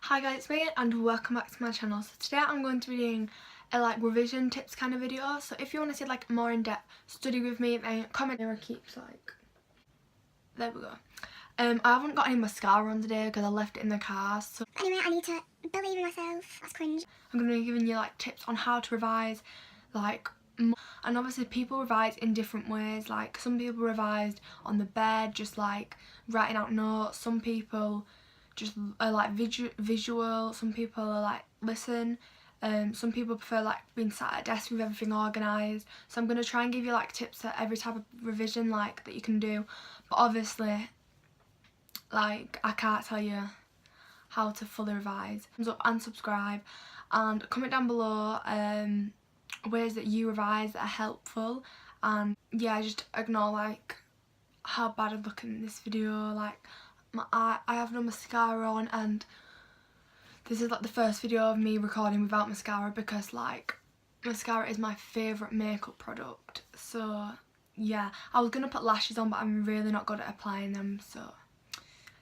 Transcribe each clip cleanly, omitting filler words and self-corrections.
Hi guys, it's Megan and welcome back to my channel. So today I'm going to be doing a revision tips kind of video. So if you want to see more in-depth study with me, then comment here. Keeps there we go. I haven't got any mascara on today because I left it in the car. So anyway, I need to believe in myself. That's cringe. I'm going to be giving you tips on how to revise, and obviously people revise in different ways. Some people revised on the bed, just writing out notes. Some people just are visual. Some people are listen. Some people prefer being sat at a desk with everything organised. So I'm going to try and give you tips for every type of revision that you can do. But obviously I can't tell you how to fully revise. Thumbs up and subscribe, and comment down below ways that you revise that are helpful. And yeah, just ignore how bad I look in this video. I have no mascara on, and this is the first video of me recording without mascara because mascara is my favourite makeup product. So yeah, I was gonna put lashes on but I'm really not good at applying them, so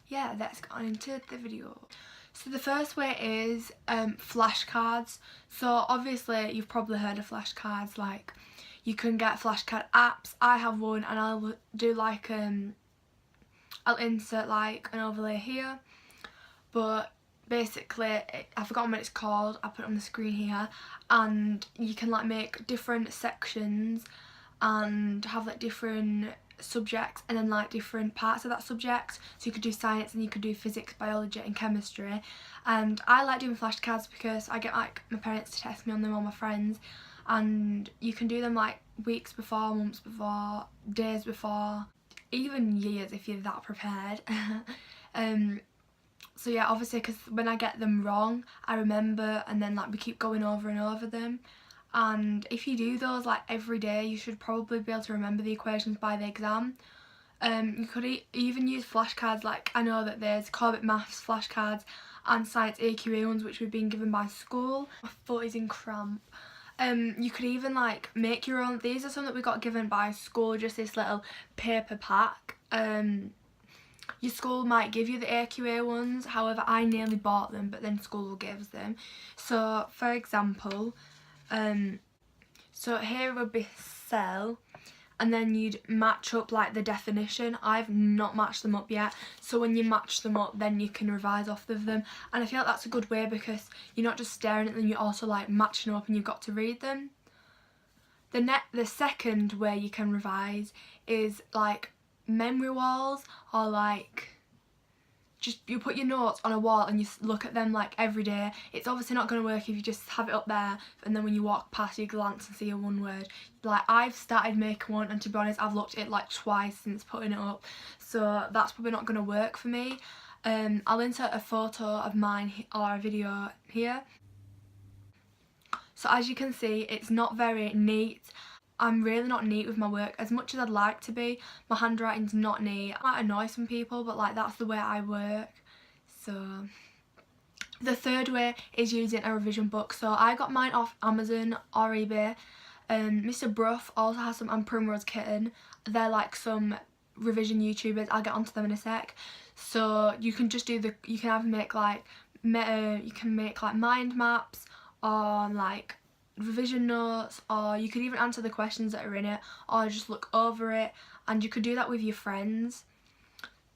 yeah, let's get on into the video. So the first way is flashcards. So obviously you've probably heard of flashcards. You can get flashcard apps. I have one and I'll do I'll insert an overlay here, but basically I've forgotten what it's called. I put it on the screen here, and you can make different sections and have different subjects and then different parts of that subject. So you could do science and you could do physics, biology and chemistry. And I like doing flashcards because I get my parents to test me on them, or my friends, and you can do them weeks before, months before, days before, even years if you're that prepared. So yeah, obviously because when I get them wrong I remember, and then we keep going over and over them. And if you do those every day, you should probably be able to remember the equations by the exam. You could even use flashcards. I know that there's Corbett Maths flashcards and Science AQA ones which we've been given by school. My foot is in cramp. You could even make your own. These are some that we got given by school, just this little paper pack. Your school might give you the AQA ones, however I nearly bought them but then school gives them. So for example, so here would be cell, and then you'd match up the definition. I've not matched them up yet, so when you match them up then you can revise off of them, and I feel that's a good way because you're not just staring at them, you're also matching them up and you've got to read them. The second way you can revise is memory walls, or just you put your notes on a wall and you look at them every day. It's obviously not going to work if you just have it up there and then when you walk past you glance and see a one word. I've started making one, and to be honest I've looked at it twice since putting it up, so that's probably not going to work for me. I'll insert a photo of mine or a video here. So as you can see, it's not very neat. I'm really not neat with my work as much as I'd like to be. My handwriting's not neat. I might annoy some people, but that's the way I work. So the third way is using a revision book. So I got mine off Amazon or eBay. Mr. Bruff also has some, and Primrose Kitten. They're some revision YouTubers. I'll get onto them in a sec. So you can just do you can either make you can make mind maps, or revision notes, or you could even answer the questions that are in it, or just look over it, and you could do that with your friends.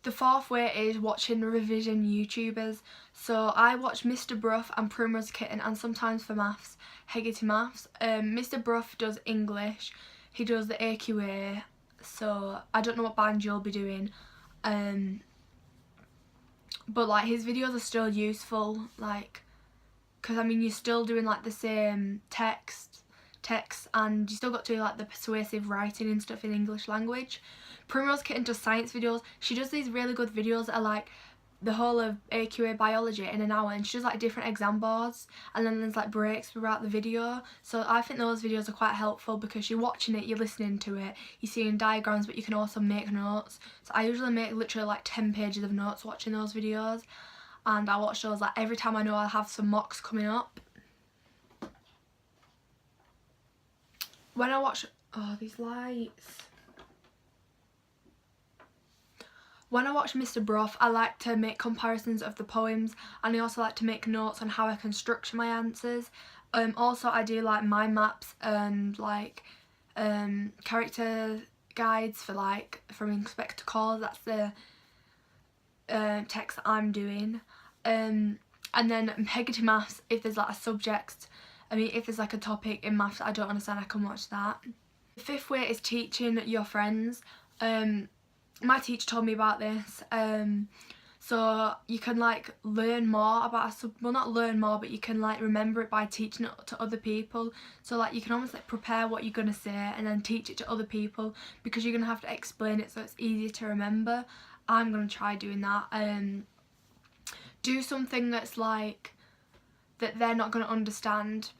The fourth way is watching revision YouTubers. So I watch Mr. Bruff and Primrose Kitten, and sometimes for maths, Hegarty Maths. Mr. Bruff does English, he does the AQA, so I don't know what band you'll be doing, but his videos are still useful, because you're still doing the same text, and you still got to do the persuasive writing and stuff in English language. Primrose Kitten does science videos. She does these really good videos that are the whole of AQA biology in an hour, and she does different exam boards, and then there's breaks throughout the video. So I think those videos are quite helpful because you're watching it, you're listening to it, you're seeing diagrams, but you can also make notes. So I usually make literally 10 pages of notes watching those videos. And I watch those every time I know I'll have some mocks coming up. When I watch, oh, these lights. When I watch Mr. Brough, I like to make comparisons of the poems, and I also like to make notes on how I can structure my answers. Also I do like mind maps and like character guides for like from Inspector Calls. That's the text that I'm doing. And then Peggotty Maths, if there's like a subject, if there's like a topic in maths that I don't understand, I can watch that. The fifth way is teaching your friends. My teacher told me about this. So you can like learn more about well, not learn more, but you can like remember it by teaching it to other people. So like you can almost like prepare what you're gonna say and then teach it to other people, because you're gonna have to explain it so it's easier to remember. I'm gonna try doing that. Do something that's like that they're not gonna understand,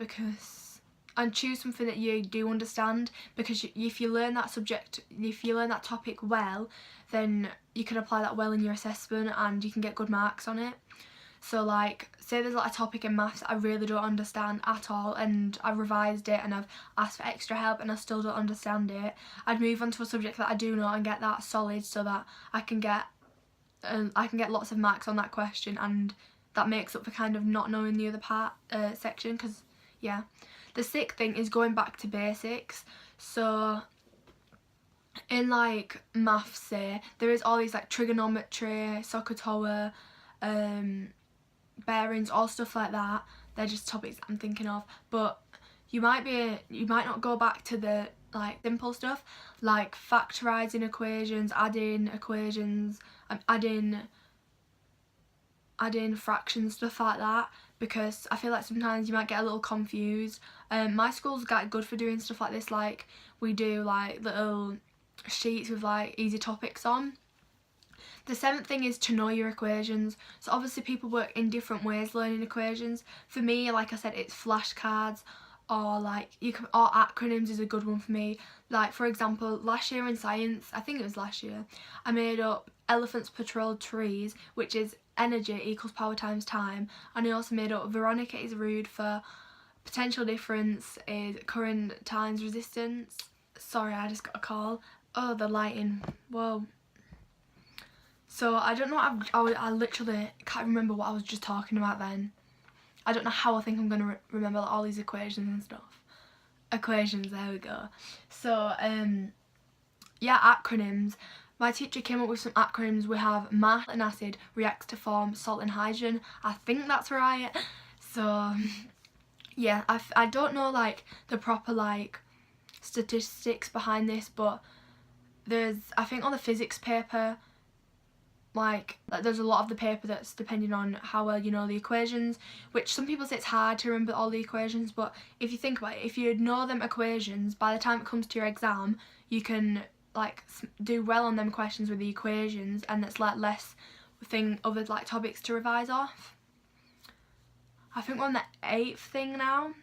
and choose something that you do understand, because if you learn that subject, if you learn that topic well, then you can apply that well in your assessment and you can get good marks on it. So like, say there's like a topic in maths that I really don't understand at all, and I've revised it and I've asked for extra help and I still don't understand it, I'd move on to a subject that I do know and get that solid, so that I can get lots of marks on that question, and that makes up for kind of not knowing the other section, because yeah. The sixth thing is going back to basics. So in like maths, say, there is all these like trigonometry, SOHCAHTOA, bearings, all stuff like that. They're just topics I'm thinking of, but you might not go back to the like simple stuff like factorising equations, adding fractions, stuff like that, because I feel like sometimes you might get a little confused. My school's got good for doing stuff like this, like we do like little sheets with like easy topics on. The seventh thing is to know your equations. So obviously people work in different ways learning equations. For me, like I said, it's flashcards, or like or acronyms is a good one for me. Like for example, last year in science, I think it was last year, I made up elephants patrol trees, which is energy equals power times time, and I also made up Veronica is rude for potential difference is current times resistance. Sorry, I just got a call. Oh, the lighting, whoa. So I don't know, I literally can't remember what I was just talking about then. I don't know how I think I'm going to remember like, all these equations and stuff. Equations, there we go. So, yeah, acronyms. My teacher came up with some acronyms. We have math and acid reacts to form salt and hydrogen. I think that's right. So, yeah, I don't know like the proper like statistics behind this, but I think on the physics paper, like there's a lot of the paper that's depending on how well you know the equations, which some people say it's hard to remember all the equations, but if you think about it, if you know them equations, by the time it comes to your exam you can like do well on them questions with the equations, and it's like less other like topics to revise off. I think we're on the eighth thing now.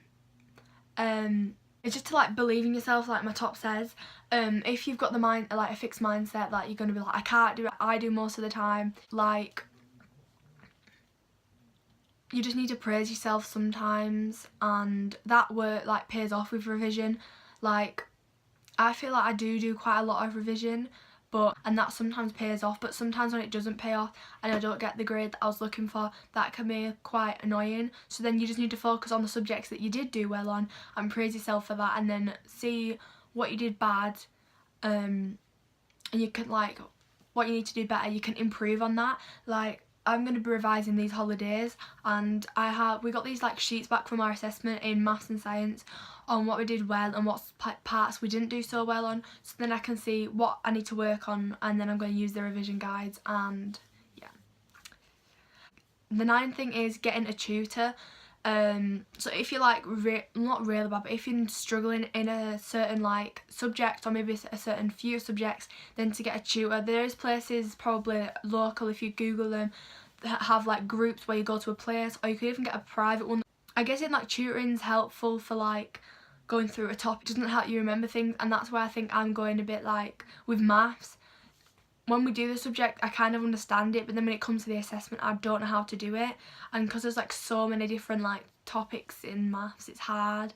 It's just to like believe in yourself, like my top says. If you've got the mind, like a fixed mindset, like you're gonna be like, I can't do it, I do most of the time. Like, you just need to praise yourself sometimes, and that work like pays off with revision. Like, I feel like I do quite a lot of revision, and that sometimes pays off, but sometimes when it doesn't pay off and I don't get the grade that I was looking for, that can be quite annoying. So then you just need to focus on the subjects that you did do well on and praise yourself for that, and then see what you did bad, and you can like what you need to do better, you can improve on that. Like, I'm going to be revising these holidays, and we got these like sheets back from our assessment in maths and science on what we did well and what parts we didn't do so well on, so then I can see what I need to work on, and then I'm going to use the revision guides. And yeah, the ninth thing is getting a tutor. So if you're like not really bad, but if you're struggling in a certain like subject, or maybe a certain few subjects, then to get a tutor. There's places probably local, if you Google them, that have like groups where you go to a place, or you could even get a private one. I guess in like tutoring's helpful for like going through a topic. It doesn't help you remember things, and that's where I think I'm going a bit like with maths. When we do the subject, I kind of understand it, but then when it comes to the assessment, I don't know how to do it. And because there's like so many different like topics in maths, it's hard.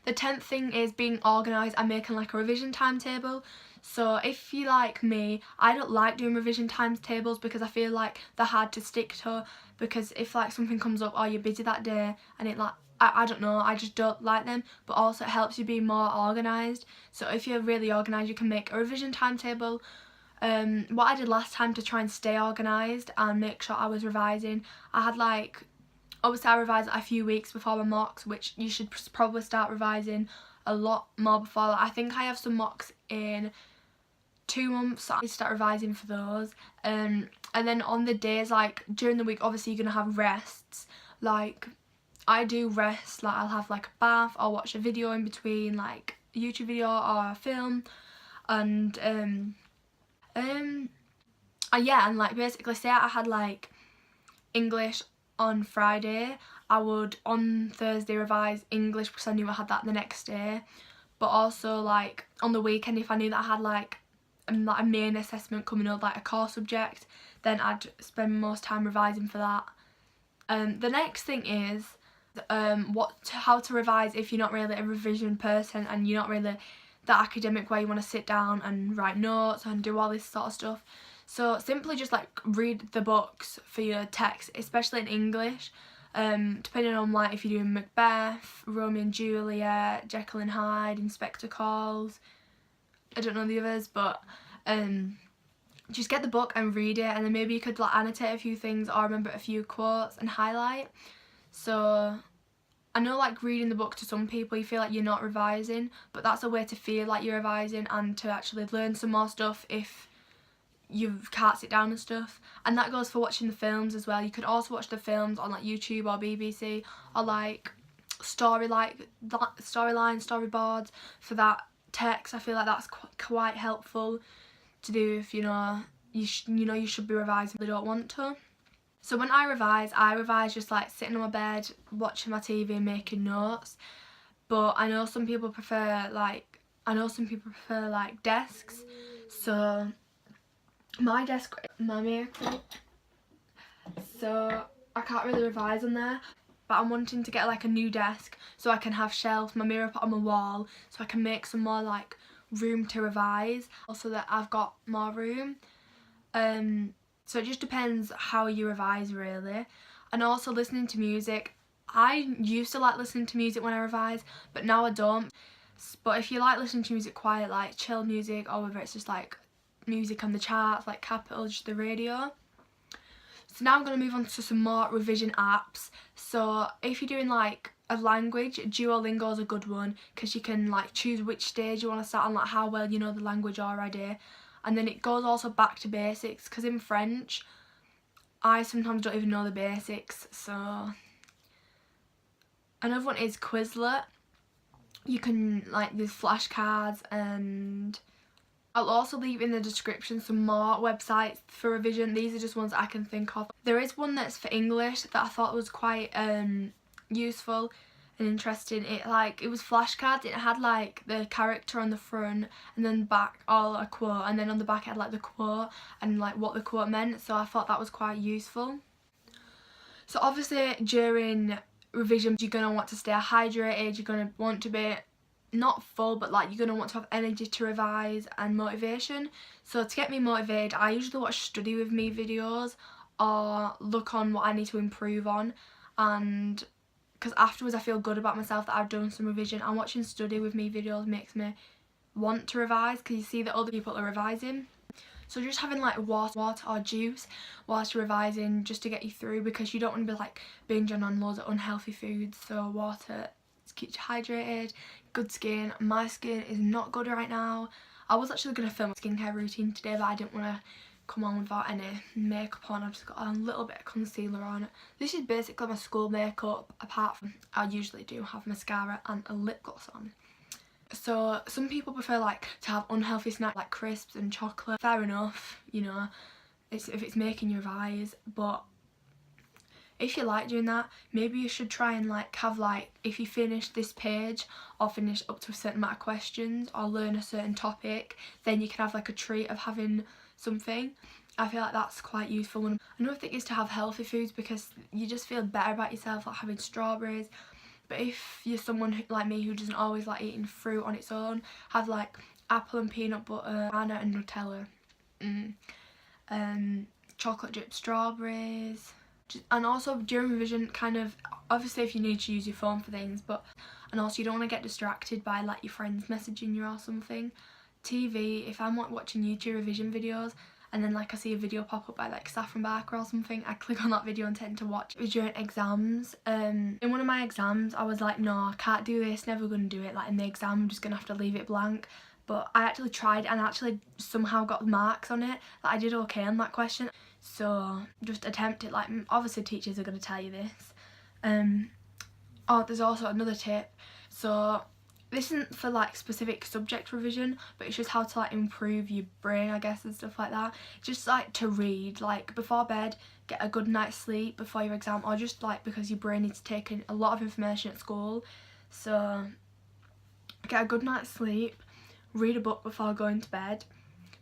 The 10th thing is being organised and making like a revision timetable. So if you like me, I don't like doing revision timetables because I feel like they're hard to stick to, because if like something comes up or you're busy that day and it like, I don't know, I just don't like them. But also it helps you be more organised. So if you're really organised, you can make a revision timetable. What I did last time to try and stay organised and make sure I was revising, I had like, obviously I revised a few weeks before my mocks, which you should probably start revising a lot more before. I think I have some mocks in 2 months, so I start revising for those. And then on the days like during the week, obviously you're gonna have rests. Like I do rest, like I'll have like a bath, I'll watch a video in between, like a YouTube video or a film, and yeah, and like basically say I had like English on Friday, I would on Thursday revise English because I knew I had that the next day. But also like on the weekend, if I knew that I had like a main assessment coming up, like a core subject, then I'd spend most time revising for that. The next thing is how to revise if you're not really a revision person and you're not really the academic where you want to sit down and write notes and do all this sort of stuff. So simply just like read the books for your text, especially in English. Depending on like if you're doing Macbeth, Romeo and Juliet, Jekyll and Hyde, Inspector Calls, I don't know the others, but just get the book and read it, and then maybe you could like annotate a few things or remember a few quotes and highlight. So I know like reading the book, to some people you feel like you're not revising, but that's a way to feel like you're revising and to actually learn some more stuff if you can't sit down and stuff. And that goes for watching the films as well. You could also watch the films on like YouTube or BBC, or like storyboards for that text. I feel like that's quite helpful to do if you know you should be revising but you don't want to. So when I revise just like sitting on my bed, watching my TV and making notes. But I know some people prefer like desks. So my desk, my makeup, so I can't really revise on there. But I'm wanting to get like a new desk so I can have shelves, my mirror put on my wall, so I can make some more like room to revise, also that I've got more room. So it just depends how you revise really. And also listening to music. I used to like listening to music when I revise, but now I don't. But if you like listening to music quiet, like chill music, or whether it's just like music on the charts, like Capital, just the radio. So now I'm going to move on to some more revision apps. So if you're doing like a language, Duolingo is a good one because you can like choose which stage you want to start on, like how well you know the language already. And then it goes also back to basics, because in French I sometimes don't even know the basics. So another one is Quizlet. You can like, there's flashcards, and I'll also leave in the description some more websites for revision. These are just ones I can think of. There is one that's for English that I thought was quite useful and interesting. It was flashcards. It had like the character on the front and then back all a quote, and then on the back it had like the quote and like what the quote meant. So I thought that was quite useful. So obviously during revision you're going to want to stay hydrated. You're going to want to be not full, but like you're going to want to have energy to revise and motivation. So to get me motivated, I usually watch study with me videos or look on what I need to improve on, and because afterwards I feel good about myself that I've done some revision. And watching study with me videos makes me want to revise because you see that other people are revising. So just having like water or juice whilst you're revising, just to get you through, because you don't want to be like binging on loads of unhealthy foods. So water keeps you hydrated, good skin. My skin is not good right now. I was actually going to film a skincare routine today, but I didn't want to come on without any makeup on. I've just got a little bit of concealer on. This is basically my school makeup, apart from I usually do have mascara and a lip gloss on. So some people prefer like to have unhealthy snacks like crisps and chocolate. Fair enough, you know, if it's making you revise. But if you like doing that, maybe you should try and like have like, if you finish this page or finish up to a certain amount of questions or learn a certain topic, then you can have like a treat of having something. I feel like that's quite useful. Another thing is to have healthy foods, because you just feel better about yourself, like having strawberries But if you're someone like me who doesn't always like eating fruit on its own, have like apple and peanut butter, banana and Nutella, chocolate chip strawberries. And also during revision, kind of, obviously if you need to use your phone for things, but, and also you don't want to get distracted by like your friends messaging you or something. TV, if I'm like watching YouTube revision videos and then like I see a video pop up by like Saffron Barker or something, I click on that video and tend to watch. It was during exams. In one of my exams I was like, no, I can't do this, never gonna do it, like in the exam I'm just gonna have to leave it blank. But I actually tried and actually somehow got marks on it. Like I did okay on that question. So just attempt it. Like obviously teachers are going to tell you this. Oh, there's also another tip. So this isn't for like specific subject revision, but it's just how to like improve your brain, I guess, and stuff like that. Just like to read, like before bed, get a good night's sleep before your exam, or just like because your brain needs to take in a lot of information at school. So get a good night's sleep, read a book before going to bed.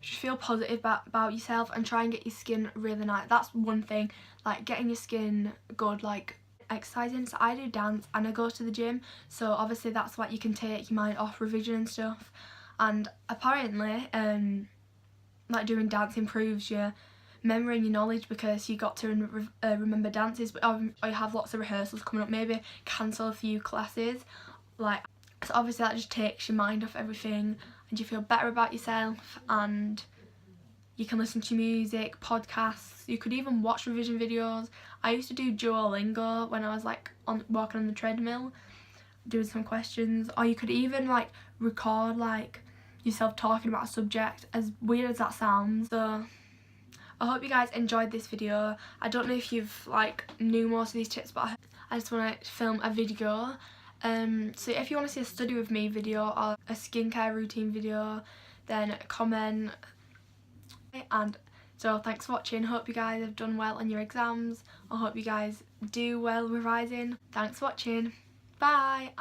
Just feel positive about yourself and try and get your skin really nice. That's one thing, like getting your skin good, like exercising. So I do dance and I go to the gym, so obviously that's what you can take your mind off revision and stuff. And apparently like doing dance improves your memory and your knowledge, because you got to remember dances, but or you have lots of rehearsals coming up, maybe cancel a few classes, like, so obviously that just takes your mind off everything and you feel better about yourself, and you can listen to music, podcasts, you could even watch revision videos. I used to do Duolingo when I was like walking on the treadmill doing some questions, or you could even like record like yourself talking about a subject, as weird as that sounds. So I hope you guys enjoyed this video. I don't know if you've like knew most of these tips, but I just want to film a video. So if you want to see a study with me video or a skincare routine video, then comment. And so thanks for watching. Hope you guys have done well on your exams. I hope you guys do well revising. Thanks for watching. Bye.